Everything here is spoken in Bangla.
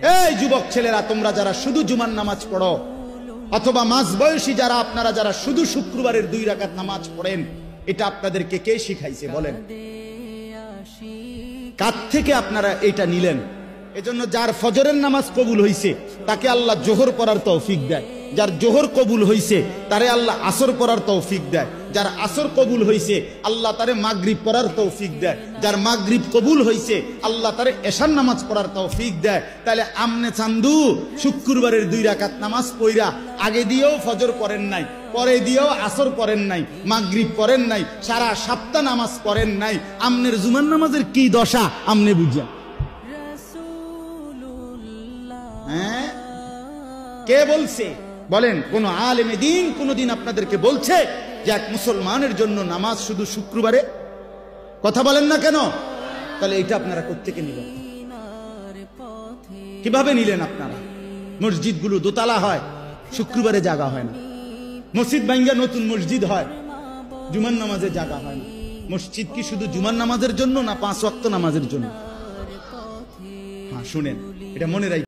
এই যুবক ছেলেরা, তোমরা যারা শুধু জুমার নামাজ পড়ো, অথবা মাঝ বয়সী যারা, আপনারা যারা শুধু শুক্রবারের 2 রাকাত নামাজ পড়েন, এটা আপনাদেরকে কে শিখাইছে বলেন? কার থেকে আপনারা এটা নিলেন? এজন্য যার ফজরের নামাজ কবুল হইছে তাকে আল্লাহ জোহর পড়ার তৌফিক দেয়, যার জোহর কবুল হইছে তারে আল্লাহ আসর পড়ার তৌফিক দেয়, যার আসর কবুল হইছে আল্লাহ তারে মাগরিব পড়ার তৌফিক দেয়, যার মাগরিব কবুল হইছে আল্লাহ তারে এশার নামাজ পড়ার তৌফিক দেয়। তাহলে আমনে চান্দু শুক্রবারের 2 রাকাত নামাজ পড়া আগে দিয়েও ফজর পড়েন নাই, পরে দিয়েও আসর পড়েন নাই, মাগরিব পড়েন নাই, সারা সপ্তাহ নামাজ পড়েন নাই, আমনের জুমার নামাজের কি দশা আমনে বুঝা? হ্যাঁ, কে বলছে বলেন? কোন আলেমে দ্বীন কোনদিন আপনাদেরকে বলছে যে এক মুসলমানের জন্য নামাজ শুধু শুক্রবারে? কথা বলেন না কেন? তাহলে এটা আপনারা কোত্থেকে নিলেন? কিভাবে নিলেন আপনারা? মসজিদগুলো দোতলা হয়, শুক্রবারে জায়গা হয় না। মসজিদ ভাঙ্গা নতুন মসজিদ হয়, জুমার নামাজে জায়গা হয় না। মসজিদ কি শুধু জুমার নামাজের জন্য না 5 ওয়াক্ত নামাজের জন্য? হ্যাঁ শুনেন, এটা মনে রাখবেন।